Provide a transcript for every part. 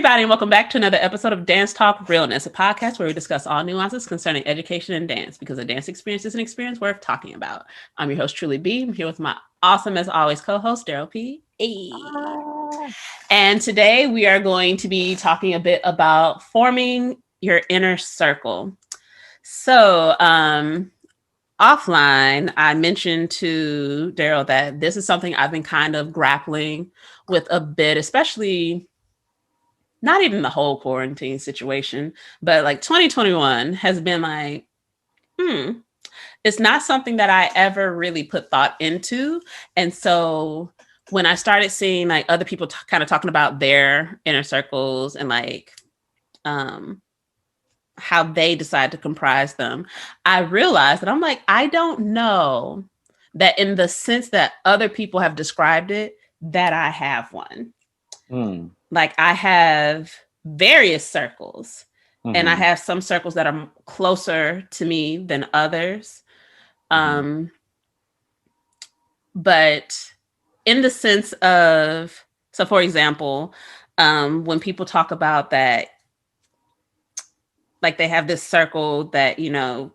everybody, and welcome back to another episode of Dance Talk Realness, a podcast where we discuss all nuances concerning education and dance, because a dance experience is an experience worth talking about. I'm your host, Truly B. I'm here with my awesome, as always, co-host, Daryl P. Hey. And today we are going to be talking a bit about forming your inner circle. So, offline, I mentioned to Daryl that this is something I've been kind of grappling with a bit, especially not even the whole quarantine situation, but like 2021 has been like, it's not something that I ever really put thought into. And so when I started seeing like other people kind of talking about their inner circles and like how they decide to comprise them, I realized that I'm like, I don't know that in the sense that other people have described it, that I have one. Like I have various circles, and I have some circles that are closer to me than others. But in the sense of, so for example, when people talk about that, like they have this circle that, you know,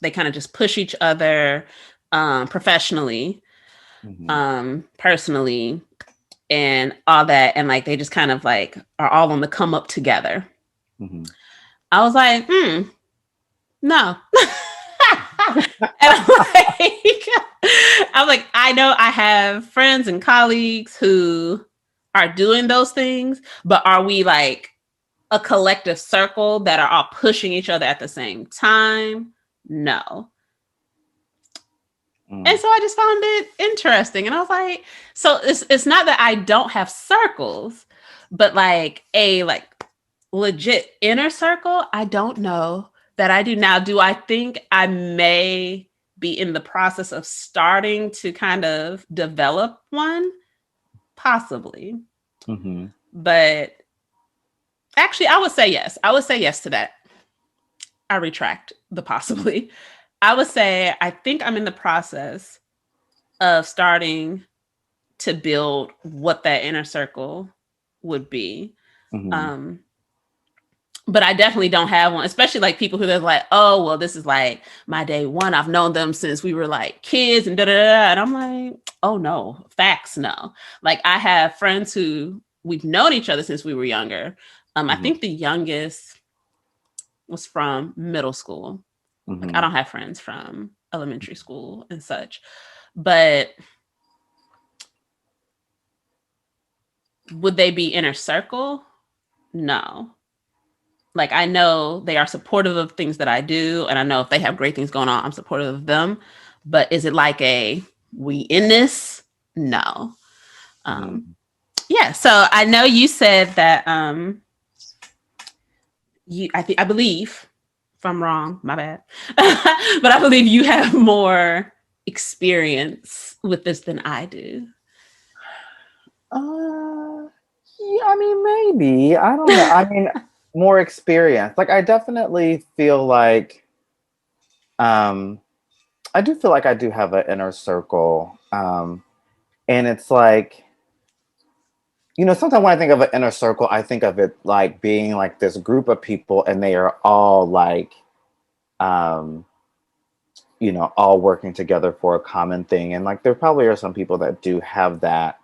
they kind of just push each other professionally, personally, and all that. And like, they just kind of like are all on the come up together. I was like, no. And I'm like, I know I have friends and colleagues who are doing those things, but are we like a collective circle that are all pushing each other at the same time? No. And so I just found it interesting. And I was like, so it's not that I don't have circles, but like a like legit inner circle, I don't know that I do. Now, do I think I may be in the process of starting to kind of develop one? Possibly. But actually, I would say yes. I would say yes to that. I retract the possibly. I would say I think I'm in the process of starting to build what that inner circle would be. But I definitely don't have one, especially like people who are like, oh, well, this is like my day one. I've known them since we were like kids and da-da-da. And I'm like, oh no, facts, no. Like I have friends who we've known each other since we were younger. I think the youngest was from middle school. Like I don't have friends from elementary school and such, but would they be inner circle? No. Like I know they are supportive of things that I do, and I know if they have great things going on, I'm supportive of them. But is it like a we in this? No. Yeah. So I know you said that I believe, if I'm wrong, my bad. But I believe you have more experience with this than I do. Yeah, I mean, maybe. I don't know. I mean, more experience. Like, I definitely feel like, I do feel like I do have an inner circle. And it's like, you know, sometimes when I think of an inner circle, I think of it like being like this group of people and they are all like, you know, all working together for a common thing. And like, there probably are some people that do have that.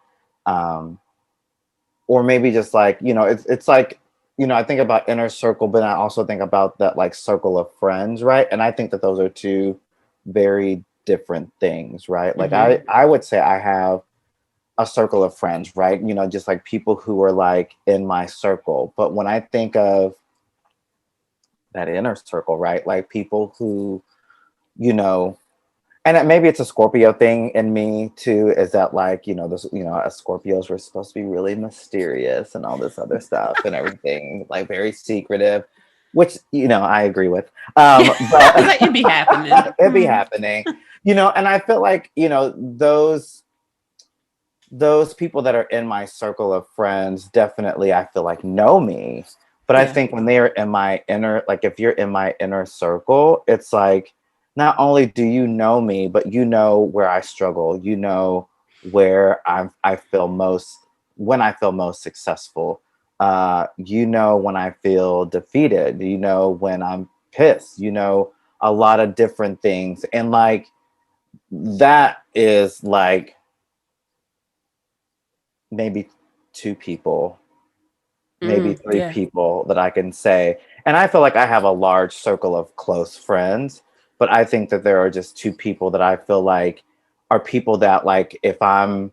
Or maybe just like, you know, it's like, you know, I think about inner circle, but I also think about that like circle of friends, right? And I think that those are two very different things, right? Like I would say I have a circle of friends, right? You know, just like people who are like in my circle. But when I think of that inner circle, right? Like people who, you know, and maybe it's a Scorpio thing in me too, is that like, you know, this, you know, as Scorpios, we're supposed to be really mysterious and all this other stuff and everything, like very secretive, which, you know, I agree with. But it'd be happening. It'd be happening, you know, and I feel like, you know, those people that are in my circle of friends, definitely, I feel like know me. But I think when they are in my inner, like if you're in my inner circle, it's like, not only do you know me, but you know where I struggle, you know where I feel most, when I feel most successful, You know when I feel defeated. You know when I'm pissed. You know a lot of different things, and like that is like maybe two people, maybe three Yeah. people that I can say. And I feel like I have a large circle of close friends, but I think that there are just two people that I feel like are people that like if I'm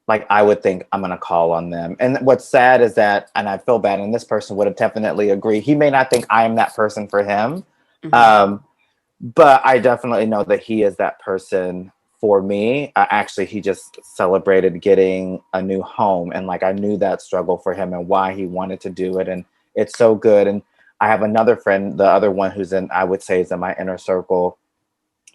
like I would think I'm gonna call on them. And what's sad is that, and I feel bad, and this person would have definitely agree. He may not think I am that person for him, Hmm. um, but I definitely know that he is that person for me. Actually, he just celebrated getting a new home, and like I knew that struggle for him and why he wanted to do it, and it's so good. And I have another friend, the other one who's in, I would say, is in my inner circle.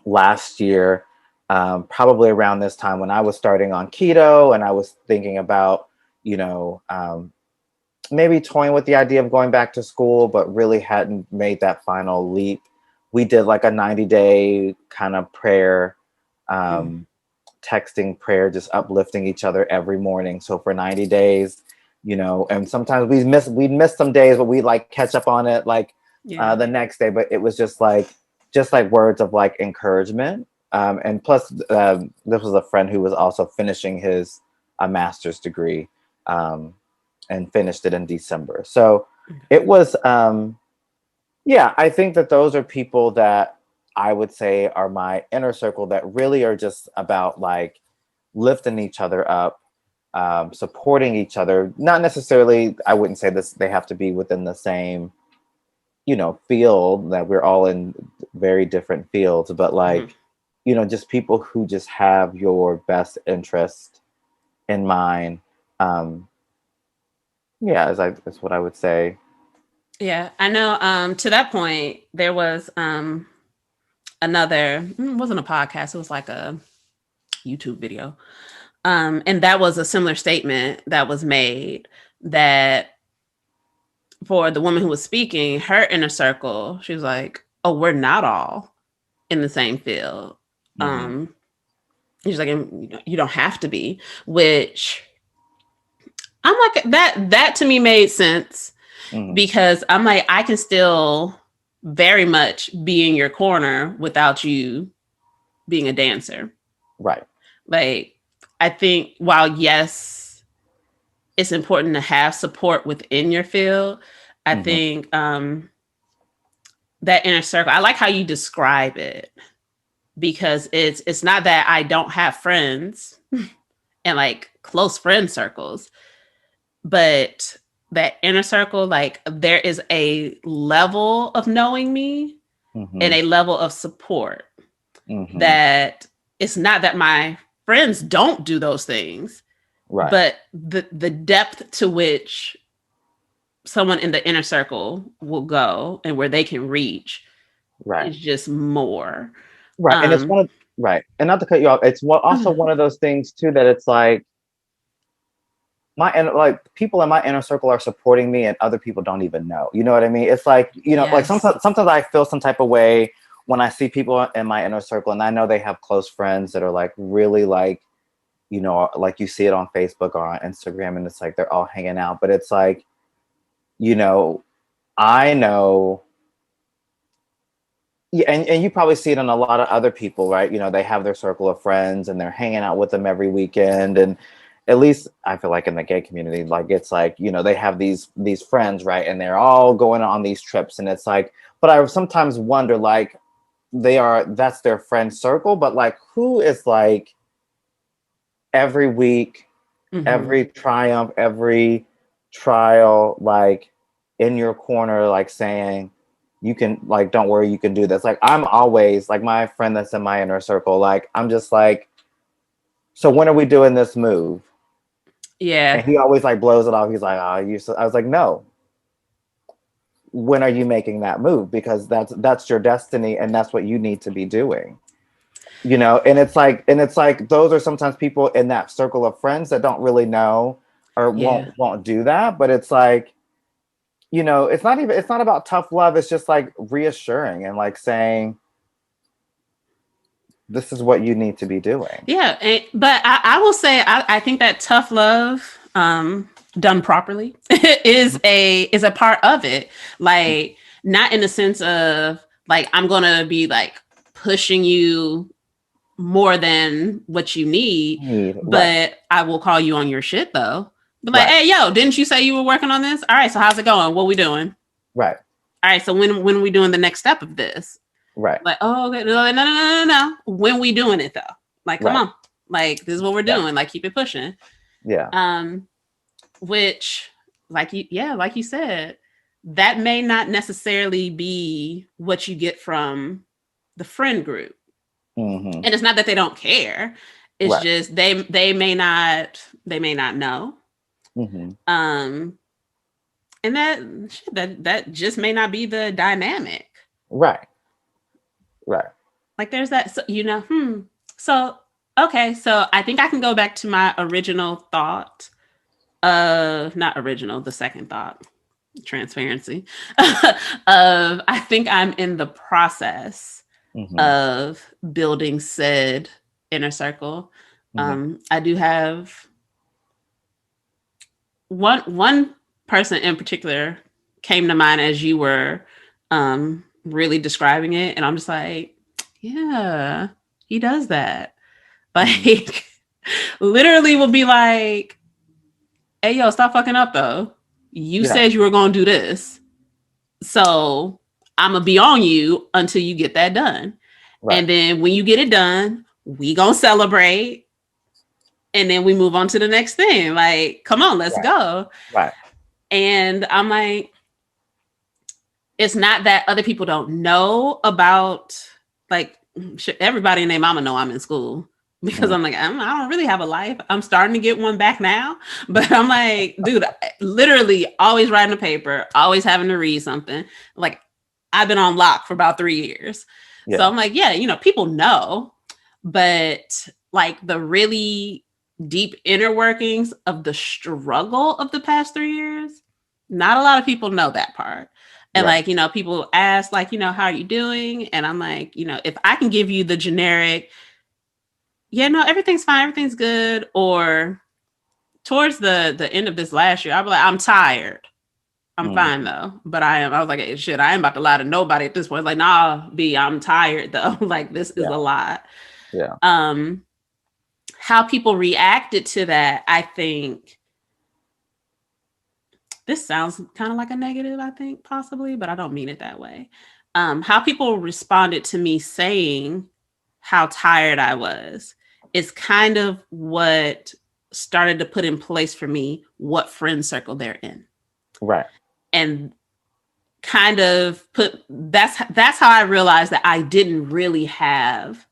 Last year, probably around this time when I was starting on keto, and I was thinking about, you know, maybe toying with the idea of going back to school, but really hadn't made that final leap. We did like a 90-day kind of prayer, Mm. um, texting prayer, just uplifting each other every morning. So for 90 days, you know, and sometimes we'd miss some days, but we like catch up on it like Yeah. the next day. But it was just like words of like encouragement. And plus, this was a friend who was also finishing his a master's degree. Um, and finished it in December. So it was, yeah, I think that those are people that I would say are my inner circle that really are just about like lifting each other up, supporting each other. Not necessarily, I wouldn't say this, they have to be within the same, you know, field that we're all in very different fields, but Hmm. like, you know, just people who just have your best interest in mind. Um, yeah, is what I would say. Yeah. I know. To that point, there was another. It wasn't a podcast. It was like a YouTube video. And that was a similar statement that was made that for the woman who was speaking, her inner circle, she was like, "Oh, we're not all in the same field." Hmm. Um, she's like, "And you don't have to be," which I'm like, that to me made sense Hmm. because I'm like, I can still very much be in your corner without you being a dancer. Right. Like, I think while yes, it's important to have support within your field, I Hmm. think that inner circle, I like how you describe it because it's not that I don't have friends and like close friend circles, but that inner circle, like there is a level of knowing me and Hmm. a level of support Hmm. that it's not that my friends don't do those things, Right. but the depth to which someone in the inner circle will go and where they can reach Right. is just more. Right. And it's Um, one of right. And not to cut you off, it's also one of those things too that it's like my and like people in my inner circle are supporting me and other people don't even know. You know what I mean? It's like, you know, like yes. sometimes I feel some type of way when I see people in my inner circle and I know they have close friends that are like really like, you know, like you see it on Facebook or on Instagram and it's like they're all hanging out. But it's like, you know, I know, yeah, and you probably see it in a lot of other people, right? You know, they have their circle of friends and they're hanging out with them every weekend. And at least I feel like in the gay community, like it's like, you know, they have these friends, right? And they're all going on these trips. And it's like, but I sometimes wonder, like, that's their friend circle, but like who is like every week, Hmm. every triumph, every trial, like in your corner, like saying, you can, like, don't worry, you can do this. Like, I'm always like my friend that's in my inner circle, like, I'm just like, so when are we doing this move? Yeah. And he always like blows it off. He's like, oh, you so I was like, no, when are you making that move? Because that's your destiny and that's what you need to be doing. You know, and it's like those are sometimes people in that circle of friends that don't really know or Yeah. won't do that. But it's like, you know, it's not about tough love. It's just like reassuring and like saying, this is what you need to be doing. Yeah. But I will say, I think that tough love, done properly is a part of it. Like, not in the sense of like I'm gonna be like pushing you more than what you need, Right, but I will call you on your shit though. Be like, right, hey, yo, didn't you say you were working on this? All right, so how's it going? What we doing? right, All right, so when are we doing the next step of this? right, Like, oh, okay, no. When we doing it though? Like, come right. on, like this is what we're Yeah, doing. Like, keep it pushing. yeah, Um, which, like you, yeah, like you said, that may not necessarily be what you get from the friend group. hmm, And it's not that they don't care. It's right, just they may not know. hmm, Um, and that just may not be the dynamic. right, right. Like there's that, so, So okay, so I think I can go back to my original thought of not original, the second thought, transparency of I think I'm in the process Hmm, of building said inner circle. hmm, I do have one person in particular came to mind as you were really describing it, and I'm just like, yeah, he does that. hmm, Like, literally will be like, hey, yo, stop fucking up though. You yeah, said you were gonna do this, so I'm gonna be on you until you get that done. right, And then when you get it done, we gonna celebrate, and then we move on to the next thing. Like, come on, let's right, go. right. And I'm like, it's not that other people don't know about, like, everybody and their mama know I'm in school, because Mm, I'm like, I don't really have a life. I'm starting to get one back now, but I'm like, dude, literally always writing a paper, always having to read something. Like, I've been on lock for about 3 years. So yeah, I'm like, yeah, people know, but like the really deep inner workings of the struggle of the past 3 years, not a lot of people know that part. And right, like, people ask, like, how are you doing? And I'm like, if I can give you the generic, yeah, no, everything's fine, everything's good. Or towards the end of this last year, I'll be like, I'm tired. I'm fine hmm, though. But I was like, hey, shit, I ain't about to lie to nobody at this point. Like, nah, B, I'm tired though. Like, this is yeah, a lot. yeah, Um, how people reacted to that, I think this sounds kind of like a negative, I think, possibly, but I don't mean it that way. How people responded to me saying how tired I was is kind of what started to put in place for me what friend circle they're in. right, And kind of put that's how I realized that I didn't really have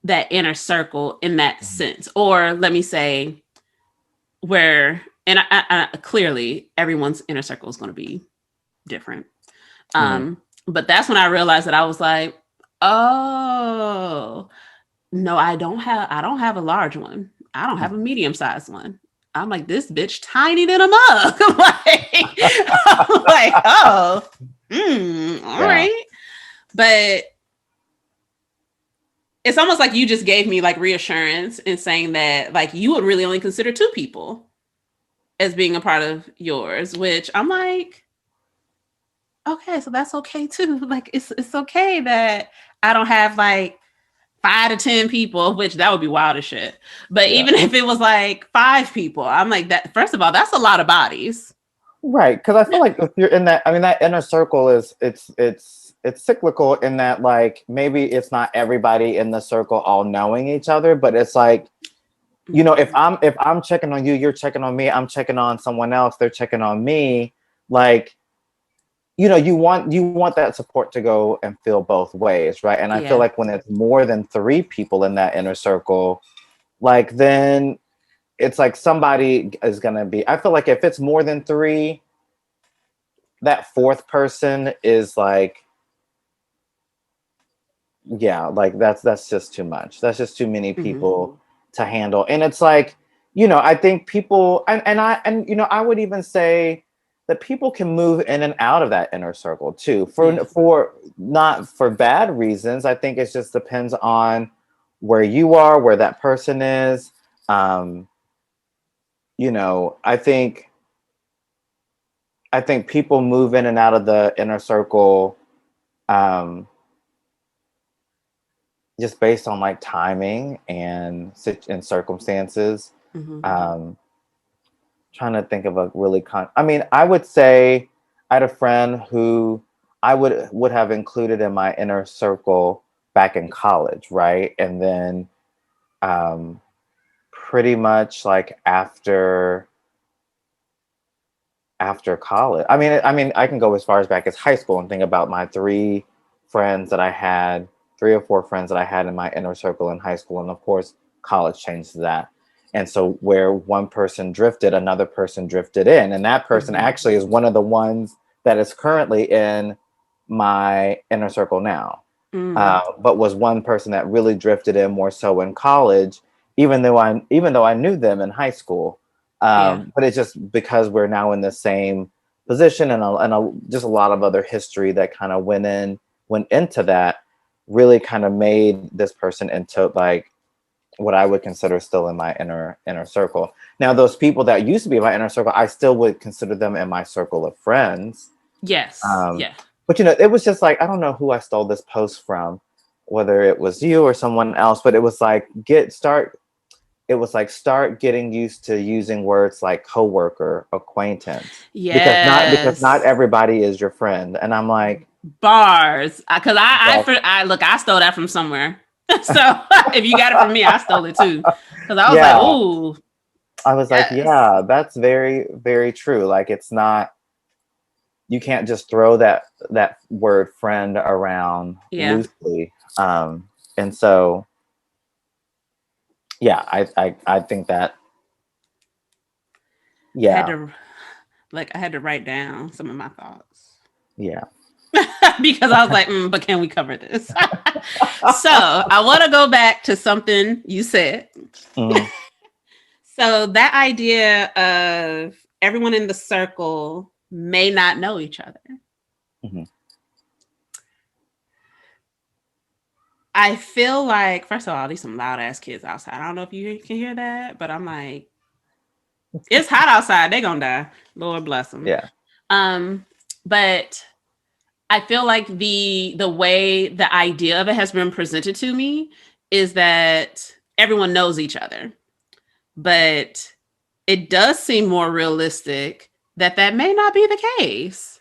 that inner circle in that mhm, sense. Or let me say, where, and I clearly everyone's inner circle is going to be different. mhm, But that's when I realized that I was like, oh no, I don't have a large one. I don't have a mhm. medium sized one. I'm like, this bitch tiny than a mug. Like, I'm like, oh, all Yeah, right. But it's almost like you just gave me like reassurance in saying that like you would really only consider two people as being a part of yours, which I'm like, okay, so that's okay too. Like, it's okay that I don't have like 5 to 10 people, which that would be wild as shit. But yeah. even if it was like 5 people, I'm like, that first of all, that's a lot of bodies. Right, because I feel like if you're in that, I mean, that inner circle is it's cyclical in that like maybe it's not everybody in the circle all knowing each other, but it's like if Mhm. I'm checking on you, you're checking on me, I'm checking on someone else, they're checking on me, like you want that support to go and feel both ways, right? And I feel Yeah. like when it's more than 3 people in that inner circle, like then it's like somebody is gonna be. I feel like if it's more than three, that fourth person is like, yeah, like that's just too much. That's just too many Hmm. people to handle. And it's like, I think people and I would even say that people can move in and out of that inner circle too. Yeah. For not for bad reasons. I think it just depends on where you are, where that person is. Um, you know, I think people move in and out of the inner circle, um, just based on like timing and circumstances. Hmm. Um, Trying to think of a really I mean, I would say I had a friend who I would have included in my inner circle back in college, right? And then um, pretty much like after college. I mean, I can go as far as back as high school and think about my friends that I had, 3 or 4 friends that I had in my inner circle in high school, and of course, college changed that. And so, where one person drifted, another person drifted in, and that person Hmm. actually is one of the ones that is currently in my inner circle now. Mm. But was one person that really drifted in more so in college, even though I knew them in high school. Yeah. But it's just because we're now in the same position, just a lot of other history that kind of went into that, really kind of made this person into like what I would consider still in my inner circle. Now, those people that used to be in my inner circle, I still would consider them in my circle of friends. Yes. Um, Yeah. but it was just like, I don't know who I stole this post from, whether it was you or someone else, but it was like start getting used to using words like coworker, acquaintance, because not Yes. everybody is your friend. And I'm like, Bars. Because well, I look, I stole that from somewhere. So if you got it from me, I stole it too. Because I was like, yeah, ooh, I was like, yes. yeah, that's very, very true. Like, it's not, you can't just throw that word friend around Yeah. loosely. And so, yeah, I think that, I had yeah, to I had to write down some of my thoughts. yeah. Because I was like, but can we cover this? So I want to go back to something you said. Mhm, So that idea of everyone in the circle may not know each other. mhm. I feel like, first of all, these some loud ass kids outside. I don't know if you can hear that, but I'm like, it's hot outside. They gonna die. Lord bless them. Yeah. Um, but I feel like the way the idea of it has been presented to me is that everyone knows each other, but it does seem more realistic that that may not be the case.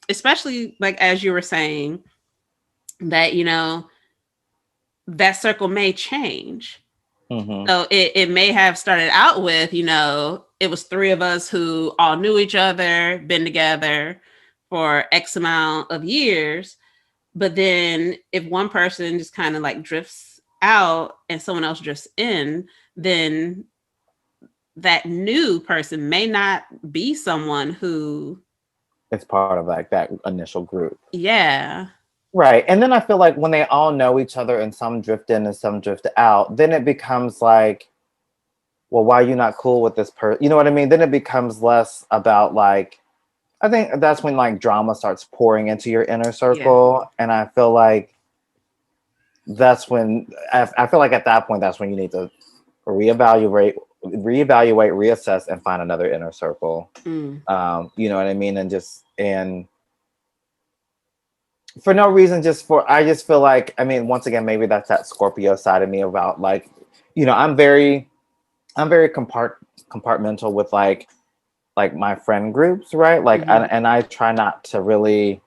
Especially like as you were saying that that circle may change. Hmm. So it may have started out with, it was three of us who all knew each other, been together for X amount of years. But then if one person just kind of like drifts out and someone else drifts in, then that new person may not be someone who, It's part of like that initial group. yeah, Right. And then I feel like when they all know each other and some drift in and some drift out, then it becomes like, well, why are you not cool with this person? You know what I mean? Then it becomes less about like, I think that's when like drama starts pouring into your inner yeah, circle. And I feel like I feel like at that point, that's when you need to reevaluate, reassess, and find another inner circle. mm, You know what I mean? And for no reason, I just feel like, I mean, once again, maybe that's that Scorpio side of me about like, I'm very compartmental with like my friend groups, right? Like, mm-hmm, and I try not to really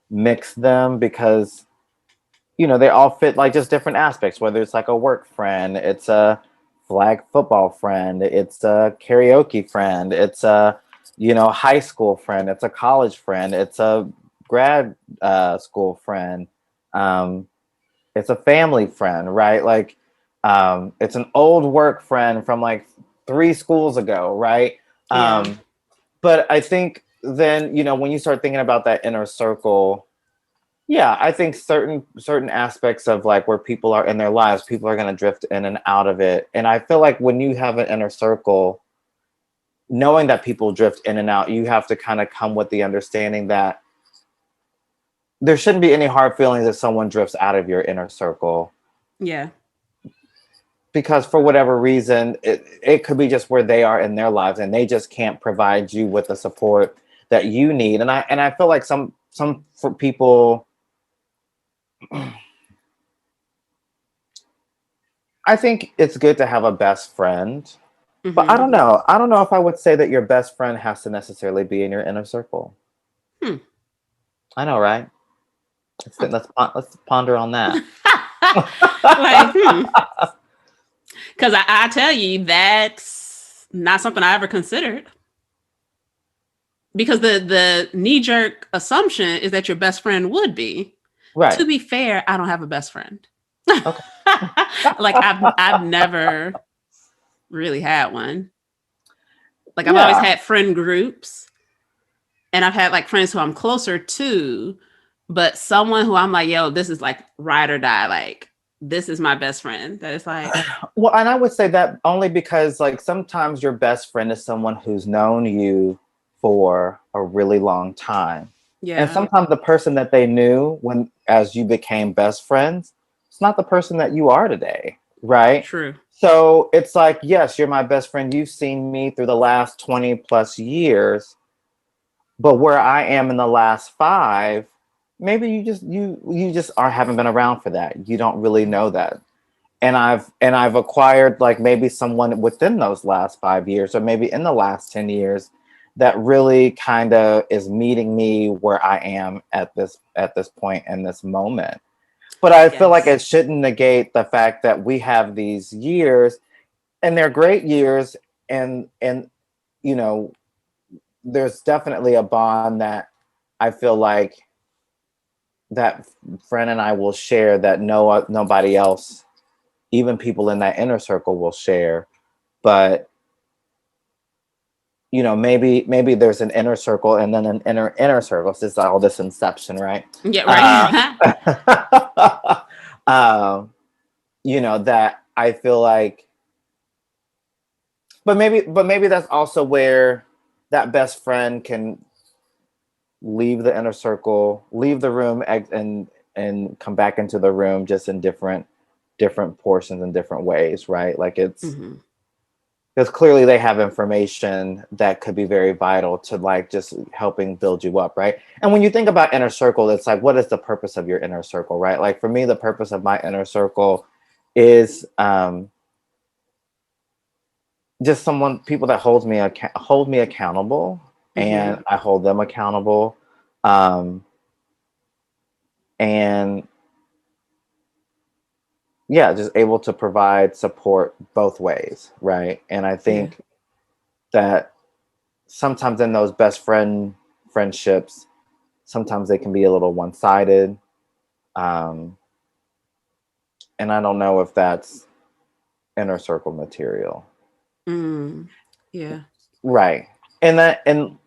mix them because they all fit like just different aspects, whether it's like a work friend, it's a flag football friend, it's a karaoke friend, it's a high school friend, it's a college friend, it's a grad school friend, um, it's a family friend, right? Like, it's an old work friend from like 3 schools ago, right? yeah, um, but I think then when you start thinking about that inner circle, yeah, I think certain aspects of like where people are in their lives, people are going to drift in and out of it. And I feel like when you have an inner circle, knowing that people drift in and out, you have to kind of come with the understanding that there shouldn't be any hard feelings if someone drifts out of your inner circle, yeah, because for whatever reason, it could be just where they are in their lives and they just can't provide you with the support that you need. And I feel like some for people, I think it's good to have a best friend, but I Mm-hmm. don't know. I don't know if I would say that your best friend has to necessarily be in your inner circle. Hmm. I know, right? Let's ponder on that. Like, because I tell you, that's not something I ever considered. Because the knee jerk assumption is that your best friend would be. To Right. be fair, I don't have a best friend. Okay. Like I've never really had one. Like I've always Yeah. had friend groups, and I've had like friends who I'm closer to, but someone who I'm like, yo, this is like ride or die. Like this is my best friend. That is like, Well, and I would say that only because like sometimes your best friend is someone who's known you for a really long time. And yeah, sometimes the person that they knew when as you became best friends, it's not the person that you are today, right? true. So it's like, yes, you're my best friend. You've seen me through the last 20 plus years, but where I am in the last 5, maybe you just are haven't been around for that. You don't really know that. And I've acquired like maybe someone within those last 5 years or maybe in the last 10 years that really kind of is meeting me where I am at this point in this moment. But I feel like Yes. it shouldn't negate the fact that we have these years and they're great years, and you know there's definitely a bond that I feel like that friend and I will share that nobody else, even people in that inner circle, will share. But maybe there's an inner circle and then an inner circle. So it's all this inception, right? Yeah, uh, right. um, that I feel like, but maybe that's also where that best friend can leave the inner circle, leave the room, and come back into the room just in different portions and different ways, right? Like it's Hmm. because clearly they have information that could be very vital to like just helping build you up, right? And when you think about inner circle, it's like, what is the purpose of your inner circle, right? Like for me, the purpose of my inner circle is just people that hold me accountable, Hmm. and I hold them accountable, um, and yeah, just able to provide support both ways, right? And I Yeah. think that sometimes in those friendships, sometimes they can be a little one-sided, um, and I don't know if that's inner circle material, Mm. Yeah. right? And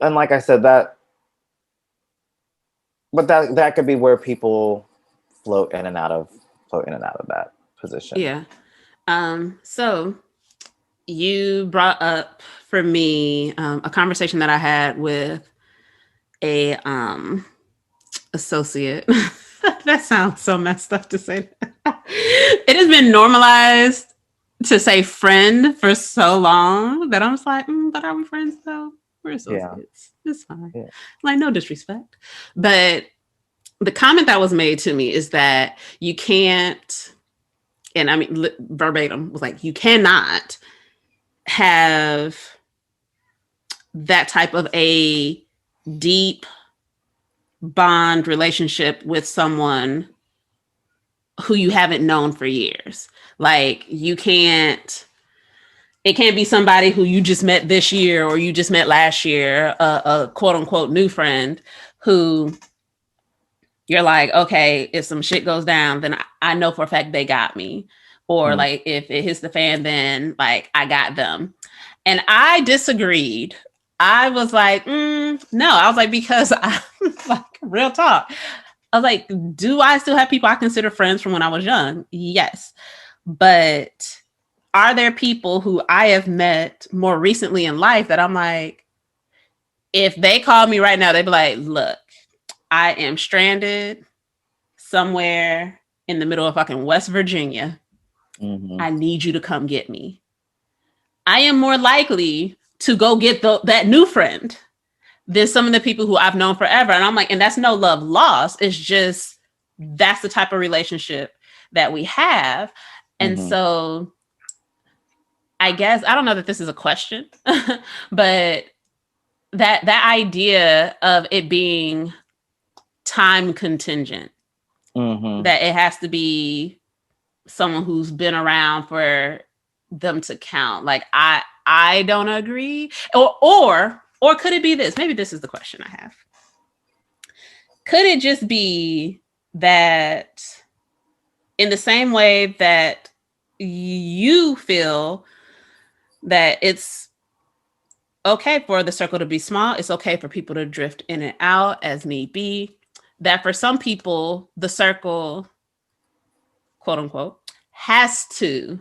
like I said, but that could be where people float in and out of that position. Yeah. So you brought up for me a conversation that I had with a associate. That sounds so messed up to say. It has been normalized to say friend for so long that I'm just like, but are we friends though? We're Yeah, associates. It's fine. yeah. Like no disrespect, but the comment that was made to me is that you can't, and I mean verbatim was like, you cannot have that type of a deep bond relationship with someone who you haven't known for years. Like you can't, it can't be somebody who you just met this year or you just met last year, a quote unquote new friend who you're like, okay, if some shit goes down, then I know for a fact they got me. Or Mm. like if it hits the fan, then like I got them. And I disagreed. I was like, no. I was like, because I like real talk. I was like, do I still have people I consider friends from when I was young? Yes. But are there people who I have met more recently in life that I'm like, if they call me right now, they'd be like, look, I am stranded somewhere in the middle of fucking West Virginia. Mm-hmm. I need you to come get me. I am more likely to go get that new friend than some of the people who I've known forever. And I'm like, and that's no love lost. It's just that's the type of relationship that we have. And Mm-hmm. so I guess I don't know that this is a question, but that idea of it being time contingent, Mm-hmm. that it has to be someone who's been around for them to count. Like I don't agree. Or could it be this? Maybe this is the question I have. Could it just be that in the same way that you feel that it's okay for the circle to be small, it's okay for people to drift in and out as need be, that for some people the circle, quote unquote, has to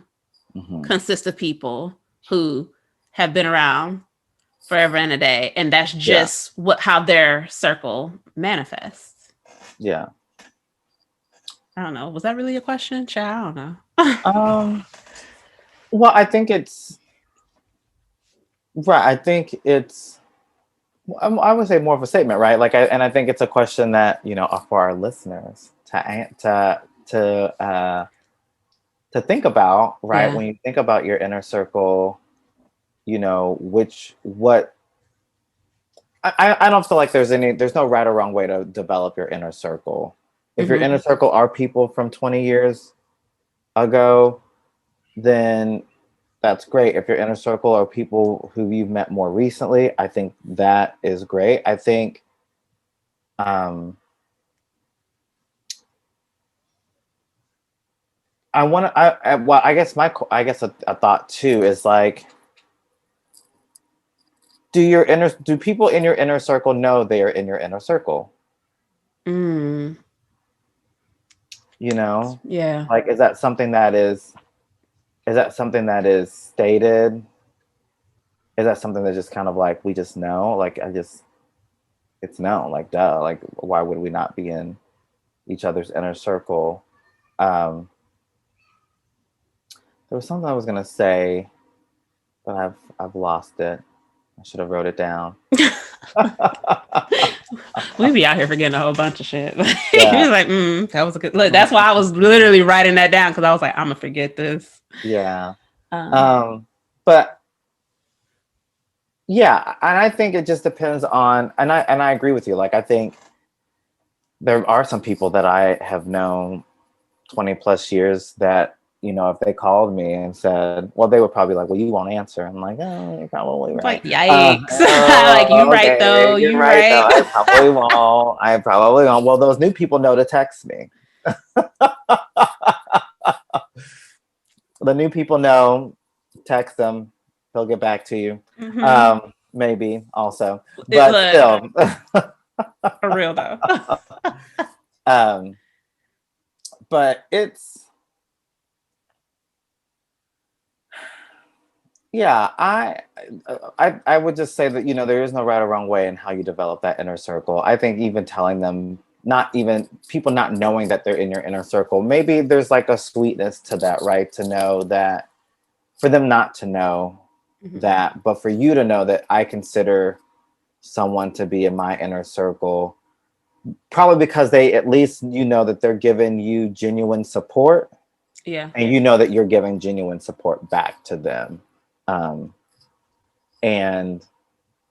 Mm-hmm. consist of people who have been around forever and a day, and that's Yeah. just how their circle manifests. Yeah. I don't know. Was that really a question? Child, I don't know. Um, well, I think it's right. I think it's, I would say more of a statement, right? Like, I think it's a question that, for our listeners to think about, right? Yeah. When you think about your inner circle, what I don't feel like there's no right or wrong way to develop your inner circle. If your Mm-hmm. inner circle are people from 20 years ago, then that's great. If your inner circle are people who you've met more recently, I think that is great. I think, um, I want to, well, I guess a thought too is like, do people in your inner circle know they are in your inner circle? Mm. You know, Yeah. like, is that something that is stated? Is that something that just kind of like, we just know? Like, it's known, like, duh, like, why would we not be in each other's inner circle? Um, there was something I was gonna say, but I've lost it. I should have wrote it down. We be out here forgetting a whole bunch of shit. He Yeah. was like, that was a good look. That's why I was literally writing that down, because I was like, I'm gonna forget this. Yeah. Um, Um, but yeah, and I think it just depends on, and I agree with you. Like, I think there are some people that I have known 20 plus years that, if they called me and said, well, they would probably like, well, you won't answer. I'm like, oh, you're probably it's right. like, yikes. Like, you Oh, right though. okay, you're You right though. right. I probably won't. I probably won't. Well, those new people know to text me. The new people know, text them, he'll get back to you. Mm-hmm. Maybe also, It, but look, still. for real though. um, but yeah, I would just say that, there is no right or wrong way in how you develop that inner circle. I think even telling them, not even people not knowing that they're in your inner circle, maybe there's like a sweetness to that, right? To know that, for them not to know Mm-hmm. that, but for you to know that I consider someone to be in my inner circle, probably because they, at least, that they're giving you genuine support, Yeah. and that you're giving genuine support back to them. Um, and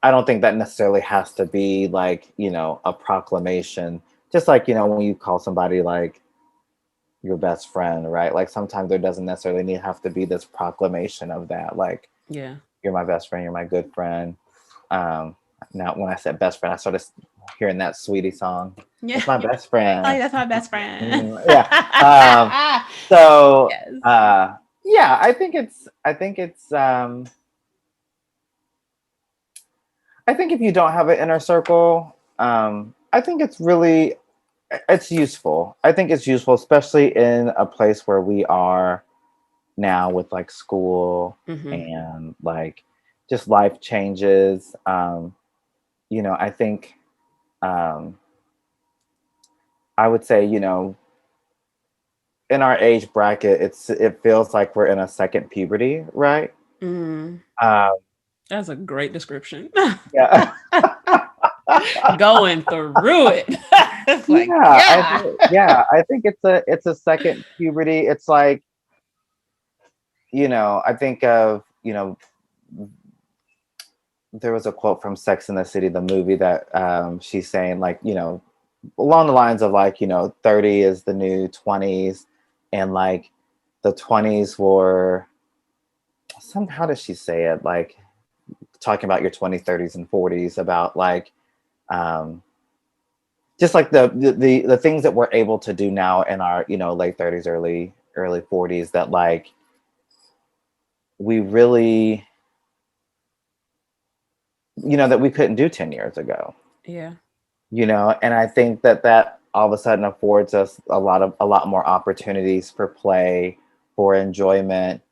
I don't think that necessarily has to be like, a proclamation. Just like, when you call somebody like your best friend, right? Like, sometimes there doesn't necessarily have to be this proclamation of that. Like, Yeah. you're my best friend, you're my good friend. Um, Now, when I said best friend, I started hearing that Sweetie song. Yeah. That's my best Like, friend. that's my best friend. Yeah. So, Yes. yeah, I think if you don't have an inner circle, I think it's useful. I think it's useful, especially in a place where we are now with like school Mm-hmm. and like just life changes. I think, um, I would say, in our age bracket, it feels like we're in a second puberty, right? Mm, Um, that's a great description. yeah. Going through it. It's like, Yeah, yeah. I think it's a second puberty. It's like, I think of, there was a quote from Sex and the City, the movie, that she's saying, like, along the lines of, like, 30 is the new 20s, and like the 20s were how does she say it? Like, talking about your 20s, 30s, and 40s, about like um just like the things that we're able to do now in our, late 30s, early 40s, that like we really, that we couldn't do 10 years ago. Yeah. And I think that all of a sudden affords us a lot more opportunities for play, for enjoyment.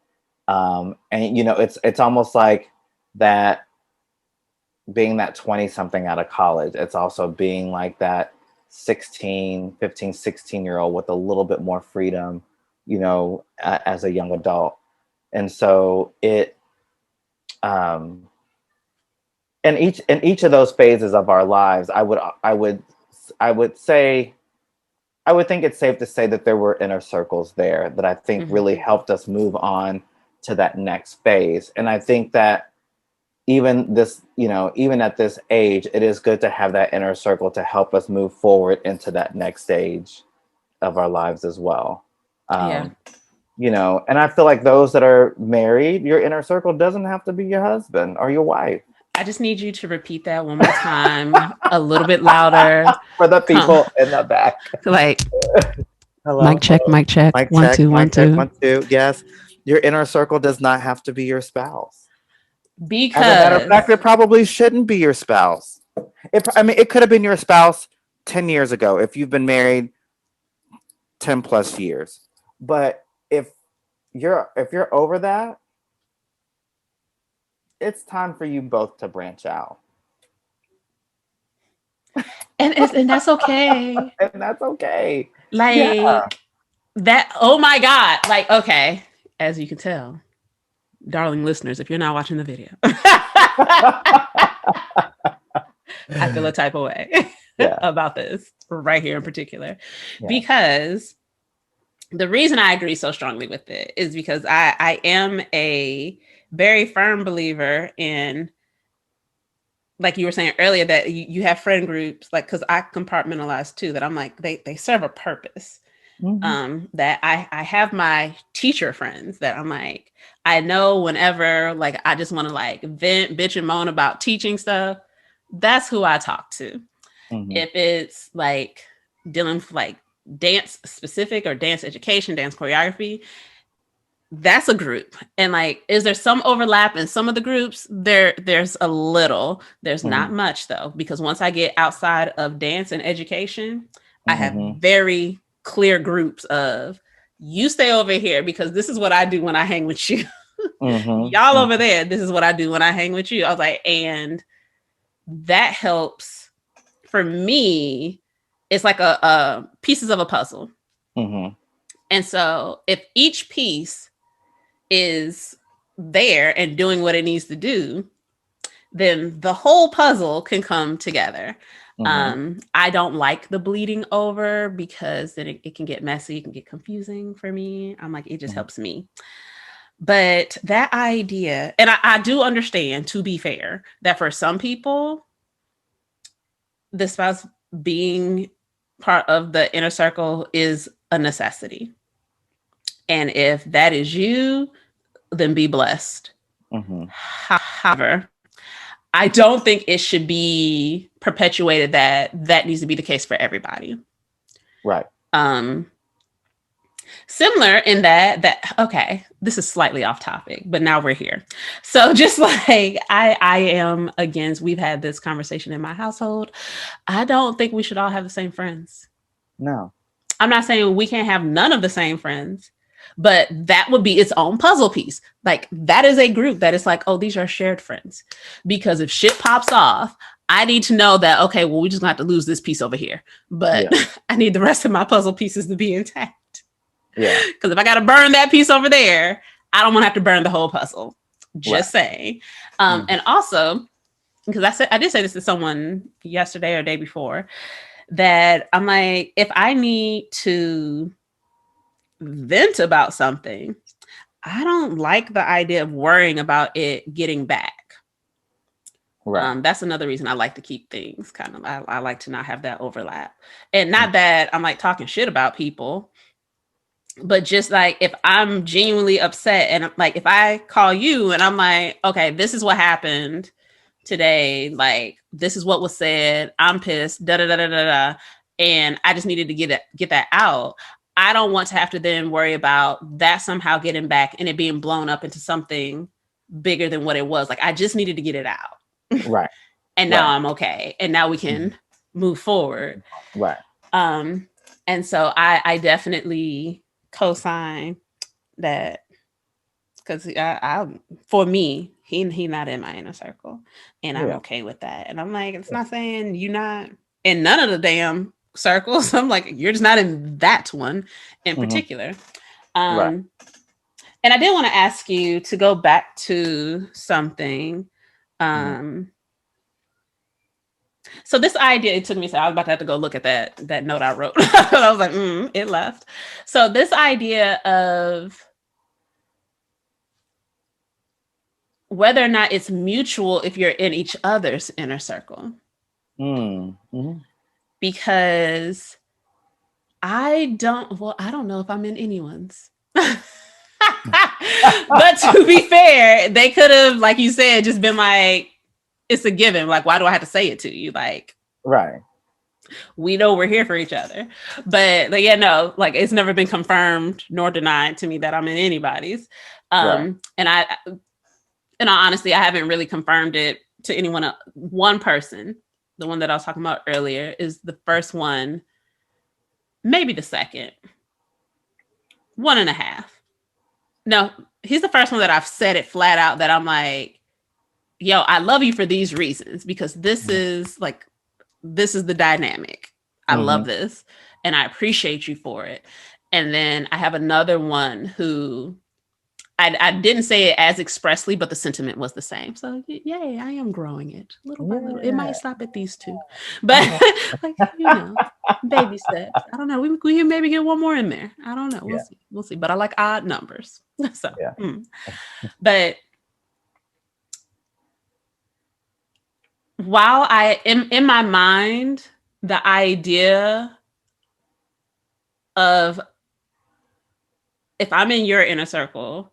And it's almost like that, being that 20 something out of college, it's also being like that 16, 15, 16 year old with a little bit more freedom, as a young adult. And so um in each of those phases of our lives, I would say, I would think it's safe to say that there were inner circles there that I think Mm-hmm. really helped us move on to that next phase. And I think that even at this age, it is good to have that inner circle to help us move forward into that next stage of our lives as well. Yeah. Um, and I feel like those that are married, your inner circle doesn't have to be your husband or your wife. I just need you to repeat that one more time, a little bit louder. For the Come, people in the back. like, Hello, hello. mic check, Mic one, check, two, one, mic check, two. 1, 2. Yes. Your inner circle does not have to be your spouse. As a matter of Because, fact, it probably shouldn't be your spouse. It could have been your spouse 10 years ago if you've been married 10 plus years. But if you're over that, it's time for you both to branch out. and that's okay. And that's okay. Yeah. Like that. Oh my God. Like, okay. As you can tell, darling listeners, if you're not watching the video, I feel a type of way Yeah. about this right here in particular, Yeah. because the reason I agree so strongly with it is because I am a very firm believer in, like you were saying earlier, that you have friend groups, like, because I compartmentalize too, that I'm like, they serve a purpose. That I have my teacher friends that I'm like, I know whenever, like, I just want to like vent, bitch, and moan about teaching stuff, that's who I talk to. Mhm. If it's like dealing with like dance specific or dance education, dance choreography, that's a group. And like, is there some overlap in some of the groups? There's a little. There's not Mhm. much though, because once I get outside of dance and education, I have Mhm. very clear groups of, you stay over here because this is what I do when I hang with you. Mhm. Y'all Mhm. over there, this is what I do when I hang with you. I was like, and that helps for me. It's like a pieces of a puzzle. Mhm. And so if each piece is there and doing what it needs to do, then the whole puzzle can come together. Mhm. I don't like the bleeding over, because then it can get messy, it can get confusing for me. I'm like, it just Mhm. helps me. But that idea, and I do understand, to be fair, that for some people, the spouse being part of the inner circle is a necessity. And if that is you, then be blessed. Mhm. However, I don't think it should be perpetuated that that needs to be the case for everybody. Right. Um, Similar in that okay, this is slightly off topic, but now we're here. So just like I am against, we've had this conversation in my household. I don't think we should all have the same friends. No. I'm not saying we can't have none of the same friends, but that would be its own puzzle piece. Like, that is a group that is like, oh, these are shared friends. Because if shit pops off, I need to know that, okay, well, we just gonna have to lose this piece over here. But Yeah. I need the rest of my puzzle pieces to be intact. Yeah. Because if I got to burn that piece over there, I don't want to have to burn the whole puzzle. Right. Just saying. Mm. And also, because I did say this to someone yesterday or day before, that I'm like, if I need to vent about something, I don't like the idea of worrying about it getting back. Right. That's another reason I like to keep things kind of, I like to not have that overlap. And not Mm. that I'm like talking shit about people, but just like if I'm genuinely upset and like if I call you and I'm like, okay, this is what happened today, like this is what was said, I'm pissed, da da da da da da, and I just needed to get that out. I don't want to have to then worry about that somehow getting back and it being blown up into something bigger than what it was. Like I just needed to get it out. Right. And now Right. I'm okay. And now we can move forward. Right. Um, and so I definitely co-sign that because I for me, he not in my inner circle, and I'm Yeah. okay with that. And I'm like, it's not saying you're not in none of the damn circles. I'm like, you're just not in that one in Hmm. particular. Right. Um, and I did want to ask you to go back to something. Hmm. Um, so this idea, it took me, so I was about to have to go look at that note I wrote. I was like, it left. So this idea of whether or not it's mutual if you're in each other's inner circle. Mm-hmm. Because I don't know if I'm in anyone's. But to be fair, they could have, like you said, just been like, it's a given. Like, why do I have to say it to you? Like, Right. we know we're here for each other. But like, yeah, no, like it's never been confirmed nor denied to me that I'm in anybody's. Right. And in all honesty, I haven't really confirmed it to anyone else. One person, the one that I was talking about earlier, is the first one, maybe the second, one and a half. No, he's the first one that I've said it flat out that I'm like, yo, I love you for these reasons because this is the dynamic. I Mm-hmm. love this and I appreciate you for it. And then I have another one who I didn't say it as expressly, but the sentiment was the same. So yay, I am growing it little by little. It might Yeah. stop at these two, but like baby steps. I don't know. We can maybe get one more in there. I don't know. We'll Yeah. see. We'll see. But I like odd numbers. So, Yeah. but while I am in my mind, the idea of if I'm in your inner circle,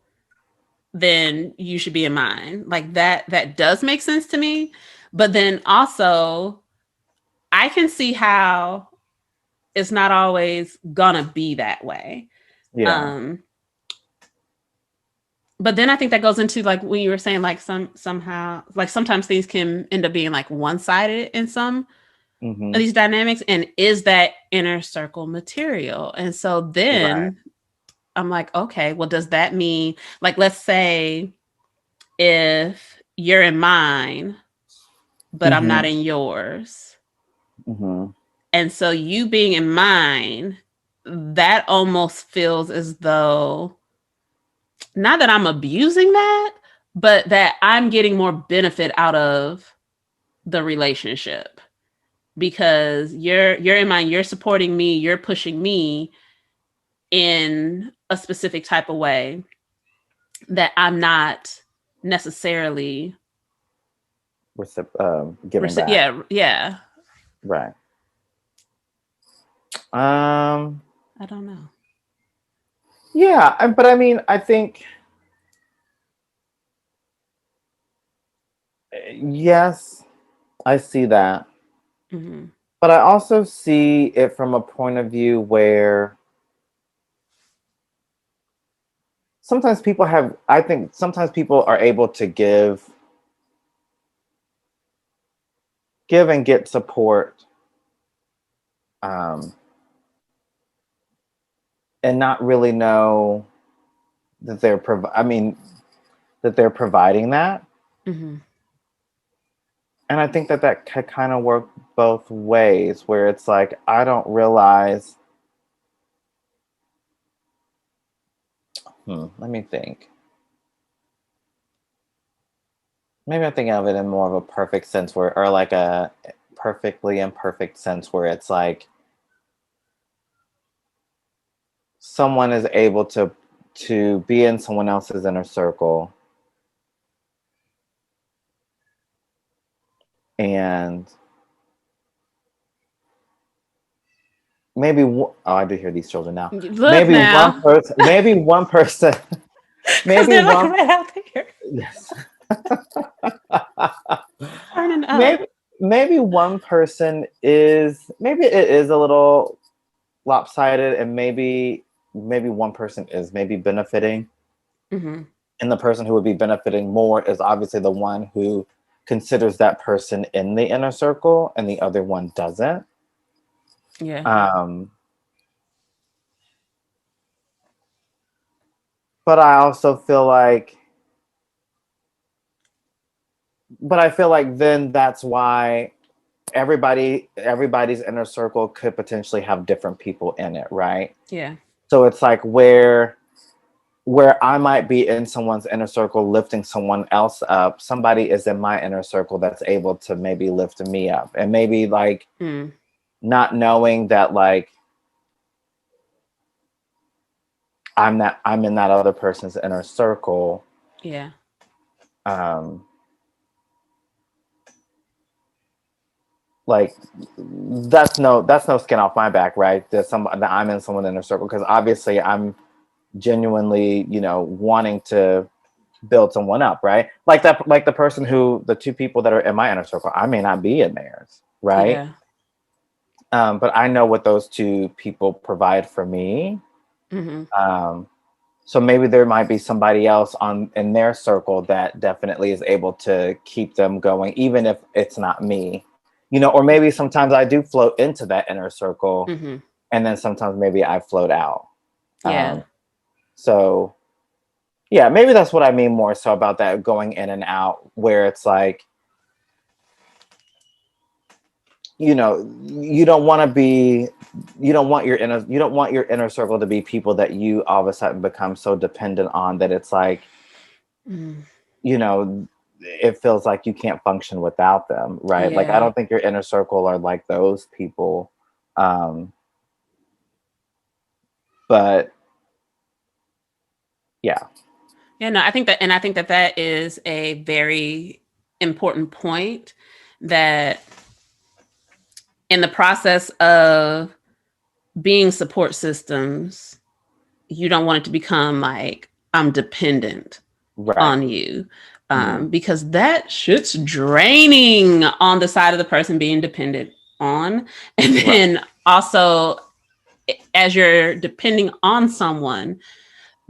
then you should be in mine. Like that does make sense to me. But then also I can see how it's not always gonna be that way. Yeah. Um, but then I think that goes into like when you were saying like somehow like sometimes things can end up being like one-sided in some of Mm-hmm. these dynamics. And is that inner circle material? And so Right. then I'm like, okay, well, does that mean like let's say if you're in mine, but I'm not Mm-hmm. in yours. Mm-hmm. And so you being in mine, that almost feels as though not that I'm abusing that, but that I'm getting more benefit out of the relationship because you're in mine, you're supporting me, you're pushing me in a specific type of way that I'm not necessarily Giving back. yeah. Right. I don't know. Yeah, but I mean, I think yes, I see that. Mm-hmm. But I also see it from a point of view where I think sometimes people are able to give and get support, um, and not really know that that they're providing that. Mm-hmm. And I think that could kind of work both ways, where it's like, I don't realize Let me think. Maybe I'm thinking of it in more of a perfect sense where, or like a perfectly imperfect sense where it's like someone is able to be in someone else's inner circle and oh, I do hear these children now. Look now, Maybe one person, because maybe they're like one, right out there yes. turning up. maybe maybe one person is, maybe it is a little lopsided, and maybe one person is maybe benefiting, Hmm. and the person who would be benefiting more is obviously the one who considers that person in the inner circle and the other one doesn't. Yeah. um but I also feel like, I feel like then that's why everybody's inner circle could potentially have different people in it, right? Yeah. So it's like where I might be in someone's inner circle lifting someone else up, somebody is in my inner circle that's able to maybe lift me up. And maybe like Mm. not knowing that like I'm in that other person's inner circle. Yeah. Um like that's no skin off my back, right? That I'm in someone's inner circle, because obviously I'm genuinely, wanting to build someone up, right? Like the two people that are in my inner circle, I may not be in theirs, right? Yeah. But I know what those two people provide for me. Hmm. Um, so maybe there might be somebody else in their circle that definitely is able to keep them going, even if it's not me. Or maybe sometimes I do float into that inner circle, Hmm. and then sometimes maybe I float out. Yeah. Um, so yeah, maybe that's what I mean more so about that going in and out, where it's like, you don't want to be, you don't want your inner circle to be people that you all of a sudden become so dependent on that it's like, Mm. you know, it feels like you can't function without them, right? Like I Yeah. don't think your inner circle are like those people. Um, but yeah. Yeah, no, I think that that is a very important point, that in the process of being support systems, you don't want it to become like I'm dependent Right. on you. Mm, Because that shit's draining on the side of the person being dependent on. And right. then also, as you're depending on someone,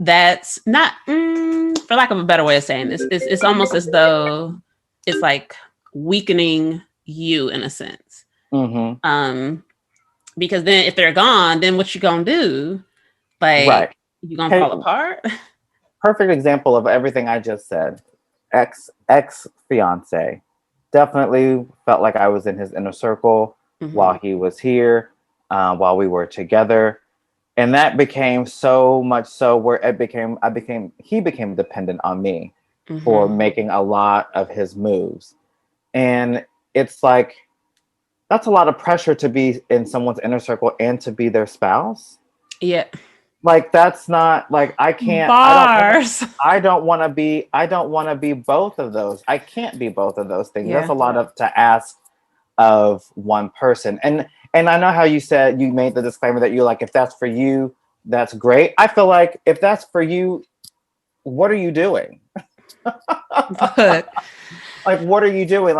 that's not, for lack of a better way of saying this, it's almost as though it's like weakening you in a sense. Mm-hmm. Um, because then if they're gone, then what you gonna do? Right. Like, you gonna Hey, fall apart? perfect example of everything I just said. Ex fiance definitely felt like I was in his inner circle Hmm. while he was here, while we were together, and that became so much so where he became dependent on me for Hmm. making a lot of his moves, and it's like that's a lot of pressure to be in someone's inner circle and to be their spouse. Yeah. Like that's not like I can't Bars. I don't want to be both of those. I can't be both of those things. That's Yeah. a lot of to ask of one person. And I know how you said, you made the disclaimer that you're like, if that's for you, that's great. I feel like if that's for you, what are you doing? Look. Like what are you doing?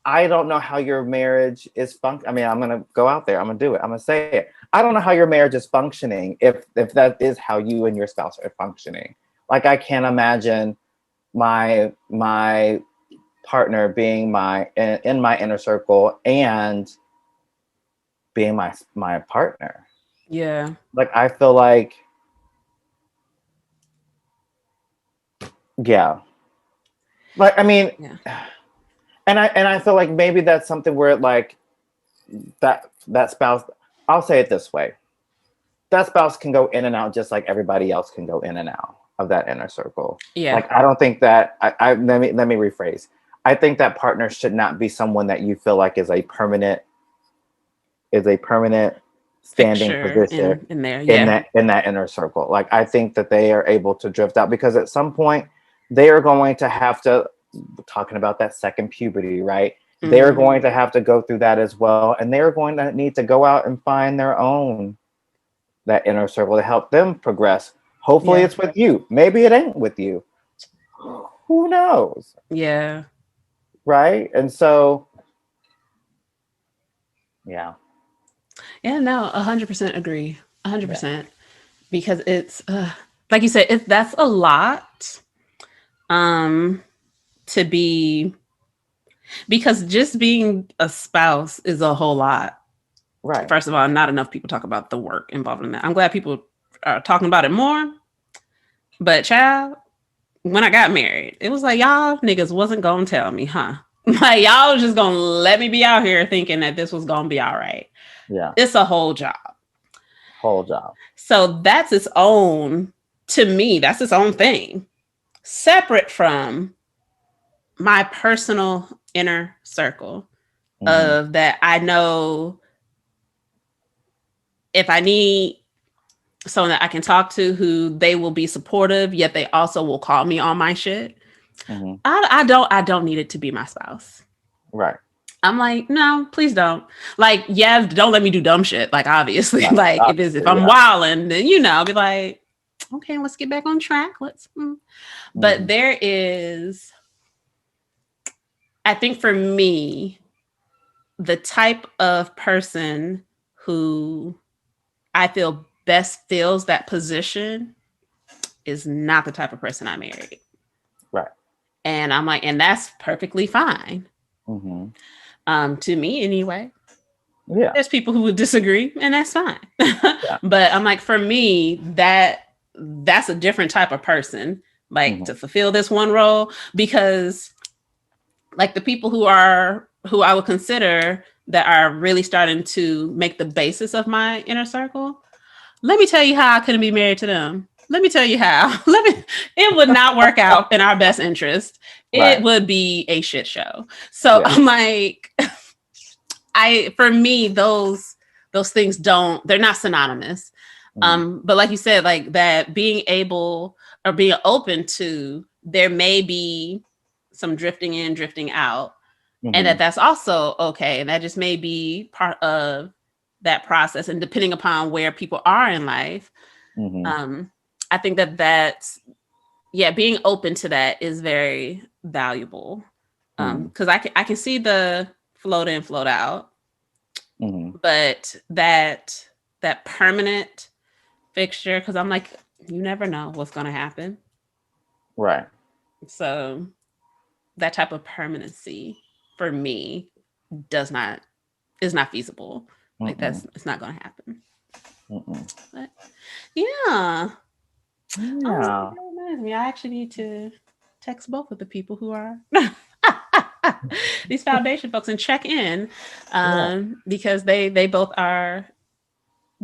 I don't know how your marriage is I mean, I'm gonna go out there, I'm gonna do it, I'm gonna say it. I don't know how your marriage is functioning if that is how you and your spouse are functioning. Like I can't imagine my partner being in my inner circle and being my partner. Yeah. Like I feel like, yeah. Like I mean, Yeah. and I feel like maybe that's something where like that spouse, I'll say it this way. that spouse can go in and out just like everybody else can go in and out of that inner circle. Yeah. Like, I don't think that let me rephrase. I think that partner should not be someone that you feel like is a permanent standing Fixture position in there. Yeah. in that inner circle. Like, I think that they are able to drift out because at some point they are going to have to, talking about that second puberty, right? They're going to have to go through that as well. And they're going to need to go out and find their own, that inner circle to help them progress. Hopefully it's with you. Maybe it ain't with you. Who knows? Yeah. Right? And so, yeah. Yeah, no, 100% agree. 100%. Because it's, like you said, that's a lot to be, because just being a spouse is a whole lot. Right. First of all, not enough people talk about the work involved in that. I'm glad people are talking about it more. But child, when I got married, it was like, y'all niggas wasn't gonna tell me, huh? Like, y'all was just gonna let me be out here thinking that this was gonna be all right. Yeah. It's a whole job. So that's its own, to me, that's its own thing. Separate from my personal inner circle of that I know if I need someone that I can talk to who they will be supportive, yet they also will call me on my shit. I don't need it to be my spouse. Right. I'm like, no, please don't. Like, yeah, don't let me do dumb shit. Like, obviously, like if I'm wilding, then I'll be like, okay, let's get back on track. But there is, I think for me, the type of person who I feel best fills that position is not the type of person I married. Right. And I'm like, and that's perfectly fine. To me anyway. Yeah. There's people who would disagree, and that's fine. But I'm like, for me, that's a different type of person, like to fulfill this one role, because like the people who I would consider that are really starting to make the basis of my inner circle, let me tell you how I couldn't be married to them. Let me tell you how. It would not work out in our best interest. It would be a shit show. So I'm like, for me, those things they're not synonymous. But like you said, like that being able or being open to, there may be some drifting in, drifting out, and that's also okay. And that just may be part of that process. And depending upon where people are in life, I think that's being open to that is very valuable. Because I can see the float in, float out, but that permanent fixture, because I'm like, you never know what's going to happen. Right. So that type of permanency for me is not feasible. Like it's not going to happen. But yeah. That reminds me, I actually need to text both of the people who are these foundation folks and check in, because they both are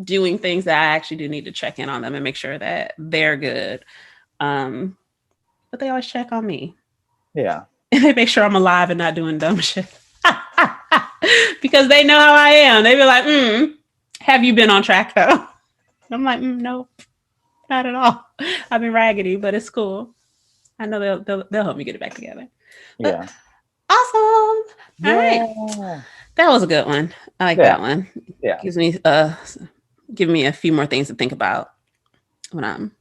doing things that I actually do need to check in on them and make sure that they're good. But they always check on me. Yeah. And they make sure I'm alive and not doing dumb shit. Because they know how I am. They be like, have you been on track though? And I'm like, nope, not at all. I've been raggedy, but it's cool. I know they'll help me get it back together. Yeah. Awesome. All right. That was a good one. I like that one. Yeah. Give me a few more things to think about when I'm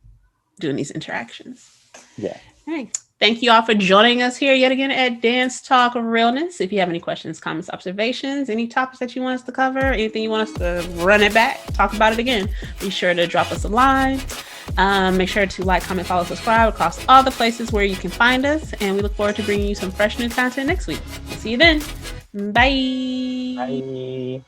doing these interactions. Yeah. All right. Thank you all for joining us here yet again at Dance Talk Realness. If you have any questions, comments, observations, any topics that you want us to cover, anything you want us to run it back, talk about it again, be sure to drop us a line. Make sure to like, comment, follow, subscribe across all the places where you can find us. And we look forward to bringing you some fresh new content next week. See you then. Bye. Bye.